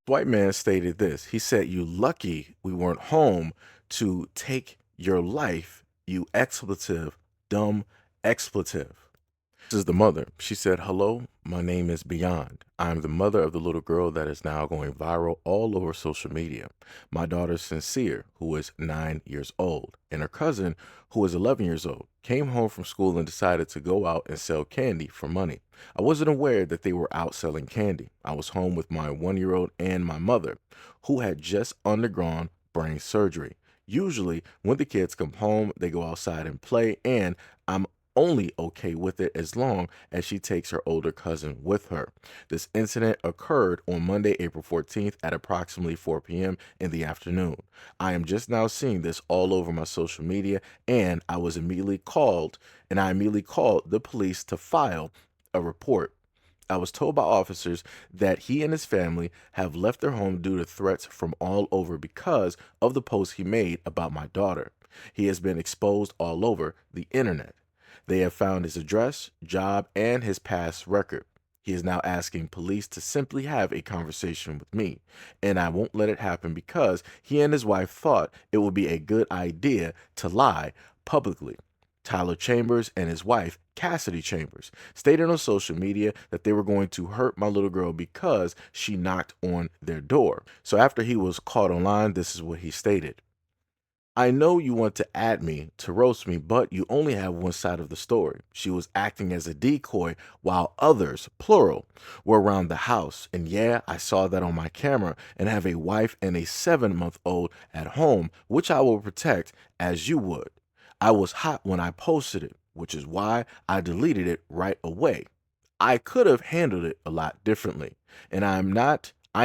White man stated this. He said, "You lucky we weren't home to take your life, you expletive, dumb expletive." This is the mother. She said, "Hello, my name is Beyond. I'm the mother of the little girl that is now going viral all over social media. My daughter Sincere, who is 9 years old, and her cousin, who is 11 years old, came home from school and decided to go out and sell candy for money. I wasn't aware that they were out selling candy. I was home with my 1 year old and my mother, who had just undergone brain surgery. Usually, when the kids come home, they go outside and play, and I'm only okay with it as long as she takes her older cousin with her. This incident occurred on Monday, April 14th at approximately 4 p.m. in the afternoon. I am just now seeing this all over my social media, and I immediately called the police to file a report. I was told by officers that he and his family have left their home due to threats from all over because of the post he made about my daughter. He has been exposed all over the internet. They have found his address, job, and his past record. He is now asking police to simply have a conversation with me, and I won't let it happen because he and his wife thought it would be a good idea to lie publicly. Tyler Chambers and his wife, Cassidy Chambers, stated on social media that they were going to hurt my little girl because she knocked on their door. So after he was caught online, this is what he stated. "I know you want to add me to roast me, but you only have one side of the story. She was acting as a decoy while others, plural, were around the house. And yeah, I saw that on my camera and have a wife and a 7-month-old at home, which I will protect as you would. I was hot when I posted it, which is why I deleted it right away. I could have handled it a lot differently. And I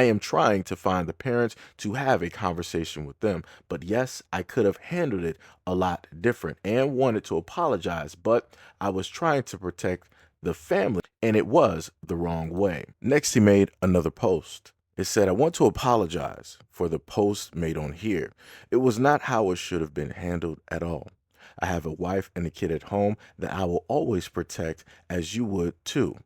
am trying to find the parents to have a conversation with them. But yes, I could have handled it a lot different and wanted to apologize, but I was trying to protect the family and it was the wrong way." Next, he made another post. It said, "I want to apologize for the post made on here. It was not how it should have been handled at all. I have a wife and a kid at home that I will always protect as you would too.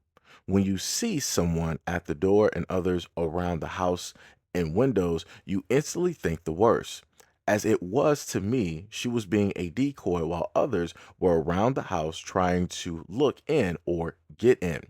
When you see someone at the door and others around the house and windows, you instantly think the worst. As it was to me, she was being a decoy while others were around the house trying to look in or get in.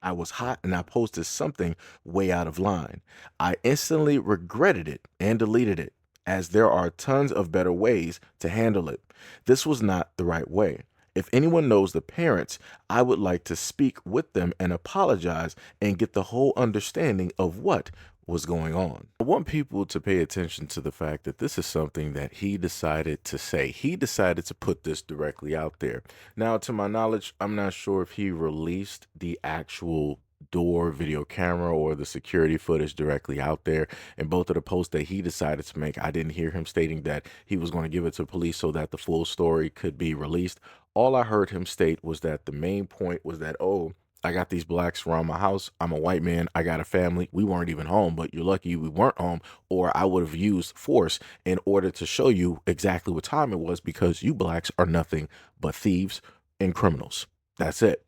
I was hot and I posted something way out of line. I instantly regretted it and deleted it, as there are tons of better ways to handle it. This was not the right way. If anyone knows the parents, I would like to speak with them and apologize and get the whole understanding of what was going on." I want people to pay attention to the fact that this is something that he decided to say. He decided to put this directly out there. Now, to my knowledge, I'm not sure if he released the actual door video camera or the security footage directly out there. And both of the posts that he decided to make, I didn't hear him stating that he was going to give it to police so that the full story could be released. All I heard him state was that the main point was that, oh, I got these blacks around my house. I'm a white man. I got a family. We weren't even home, but you're lucky we weren't home, or I would have used force in order to show you exactly what time it was because you blacks are nothing but thieves and criminals. That's it.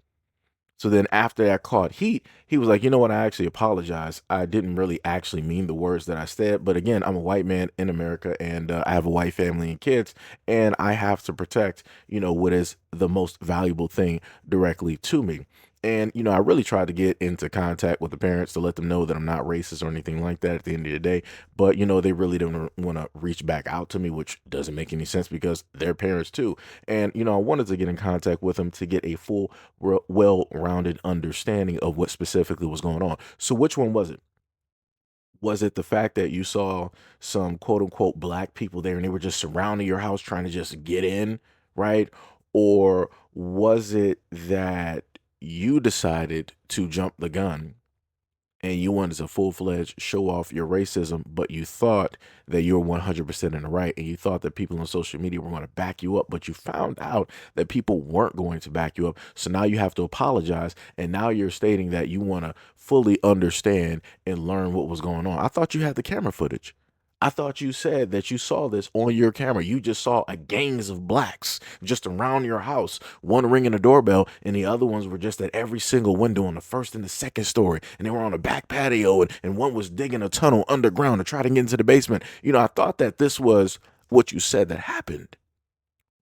So then after that caught heat, he was like, "You know what? I actually apologize. I didn't really actually mean the words that I said. But again, I'm a white man in America and I have a white family and kids, and I have to protect, what is the most valuable thing directly to me." And, I really tried to get into contact with the parents to let them know that I'm not racist or anything like that at the end of the day. But, they really didn't want to reach back out to me, which doesn't make any sense because they're parents too. And, I wanted to get in contact with them to get a full well-rounded understanding of what specifically was going on. So which one was it? Was it the fact that you saw some quote unquote black people there and they were just surrounding your house trying to just get in, right? Or was it that you decided to jump the gun and you wanted to full-fledged show off your racism, but you thought that you were 100% in the right, and you thought that people on social media were going to back you up, but you found out that people weren't going to back you up. So now you have to apologize, and now you're stating that you want to fully understand and learn what was going on. I thought you had the camera footage. I thought you said that you saw this on your camera. You just saw a gangs of blacks just around your house, one ringing the doorbell, and the other ones were just at every single window on the first and the second story. And they were on a back patio, and one was digging a tunnel underground to try to get into the basement. I thought that this was what you said that happened.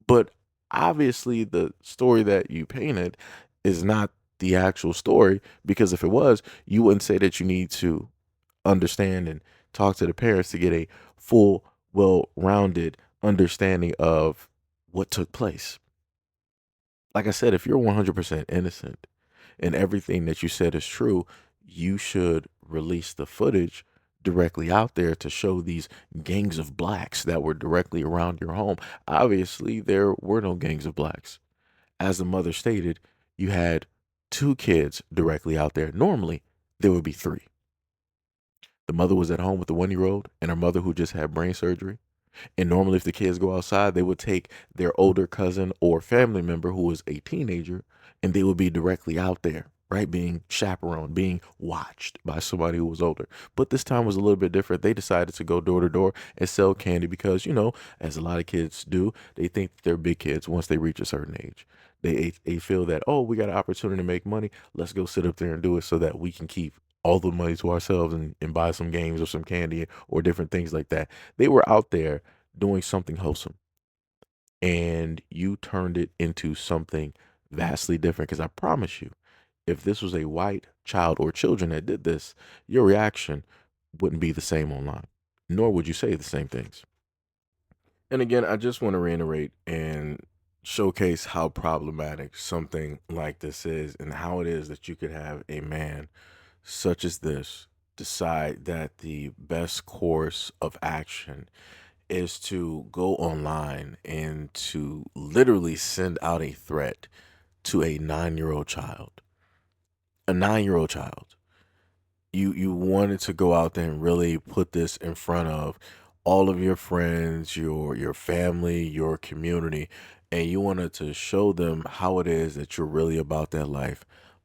But obviously, the story that you painted is not the actual story, because if it was, you wouldn't say that you need to understand and talk to the parents to get a full, well rounded understanding of what took place. Like I said, if you're 100% innocent and everything that you said is true, you should release the footage directly out there to show these gangs of blacks that were directly around your home. Obviously, there were no gangs of blacks. As the mother stated, you had two kids directly out there. Normally, there would be three. The mother was at home with the 1 year old and her mother who just had brain surgery. And normally, if the kids go outside, they would take their older cousin or family member who was a teenager, and they would be directly out there, right? Being chaperoned, being watched by somebody who was older. But this time was a little bit different. They decided to go door to door and sell candy because, as a lot of kids do, they think that they're big kids once they reach a certain age. They feel that, oh, we got an opportunity to make money. Let's go sit up there and do it so that we can keep all the money to ourselves and buy some games or some candy or different things like that. They were out there doing something wholesome, and you turned it into something vastly different. Because I promise you, if this was a white child or children that did this, your reaction wouldn't be the same online, nor would you say the same things. And again, I just want to reiterate and showcase how problematic something like this is, and how it is that you could have a man such as this decide that the best course of action is to go online and to literally send out a threat to a 9-year-old child. A 9-year-old child. You wanted to go out there and really put this in front of all of your friends, your family, your community, and you wanted to show them how it is that you're really about that life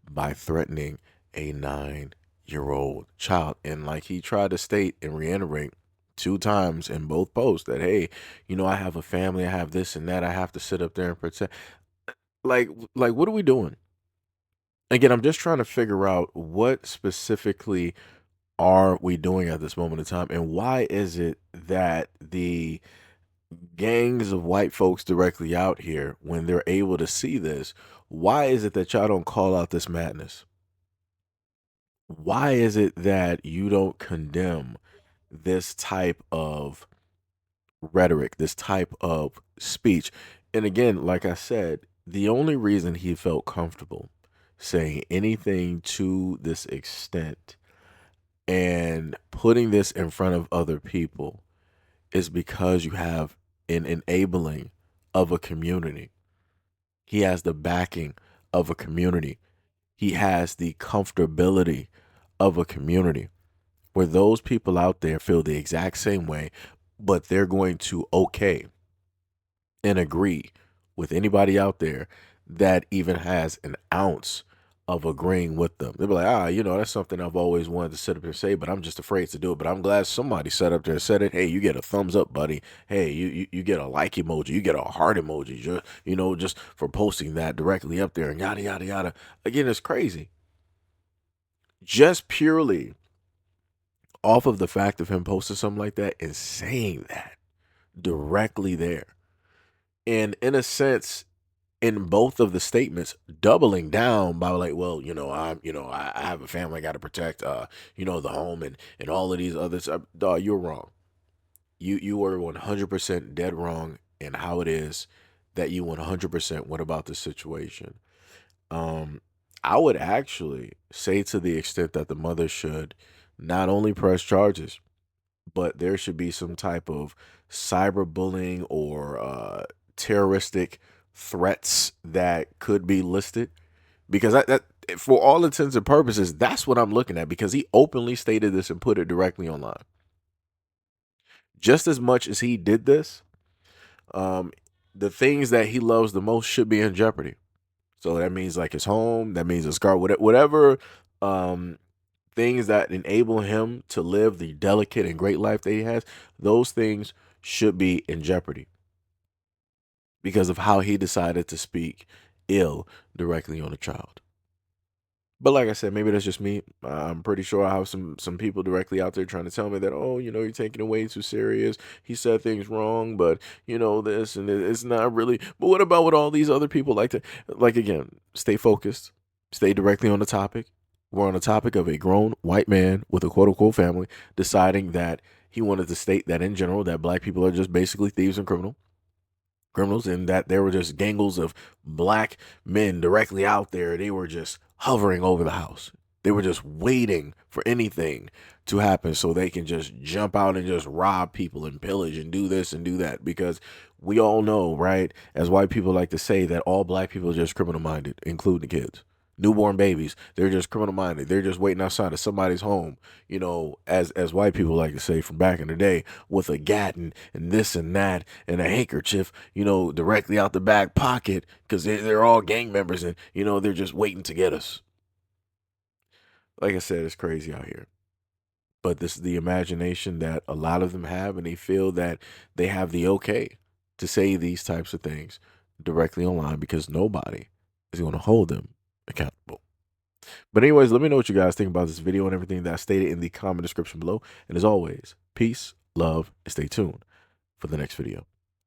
by threatening a 9-year-old child. And like he tried to state and reiterate two times in both posts that, hey, I have a family, I have this and that, I have to sit up there and protect. Like what are we doing? Again, I'm just trying to figure out what specifically are we doing at this moment in time, and why is it that the gangs of white folks directly out here, when they're able to see this, why is it that y'all don't call out this madness? Why is it that you don't condemn this type of rhetoric, this type of speech? And again, like I said, the only reason he felt comfortable saying anything to this extent and putting this in front of other people is because you have an enabling of a community. He has the backing of a community. He has the comfortability of a community where those people out there feel the exact same way, but they're going to okay and agree with anybody out there that even has an ounce of agreeing with them. They'll be like, that's something I've always wanted to sit up and say, but I'm just afraid to do it. But I'm glad somebody sat up there and said it. Hey, you get a thumbs up, buddy. Hey, you get a like emoji. You get a heart emoji, just for posting that directly up there and yada, yada, yada. Again, it's crazy. Just purely off of the fact of him posting something like that and saying that directly there. And in a sense, in both of the statements, doubling down by like, well, I have a family I got to protect, the home and all of these others. Dog, you're wrong. You were 100% dead wrong in how it is that you 100% went about the situation. Um, I would actually say to the extent that the mother should not only press charges, but there should be some type of cyberbullying or terroristic threats that could be listed, because that for all intents and purposes, that's what I'm looking at, because he openly stated this and put it directly online. Just as much as he did this, um, the things that he loves the most should be in jeopardy. So that means like his home, that means his car, whatever um, things that enable him to live the delicate and great life that he has, those things should be in jeopardy because of how he decided to speak ill directly on a child. But like I said, maybe that's just me. I'm pretty sure I have some people directly out there trying to tell me that, oh, you're taking it way too serious. He said things wrong, but this and it's not really. But what about what all these other people like to like? Again, stay focused, stay directly on the topic. We're on the topic of a grown white man with a quote unquote family deciding that he wanted to state that in general that black people are just basically thieves and criminals, and that there were just gangles of black men directly out there. They were just hovering over the house. They were just waiting for anything to happen so they can just jump out and just rob people and pillage and do this and do that. Because we all know, right, as white people like to say, that all black people are just criminal minded, including the kids. Newborn babies, they're just criminal minded. They're just waiting outside of somebody's home, as white people like to say from back in the day, with a gat and this and that and a handkerchief, directly out the back pocket, because they're all gang members and, they're just waiting to get us. Like I said, it's crazy out here. But this is the imagination that a lot of them have, and they feel that they have the okay to say these types of things directly online because nobody is going to hold them accountable. But anyways, let me know what you guys think about this video and everything that I stated in the comment description below. And as always, peace, love, and stay tuned for the next video.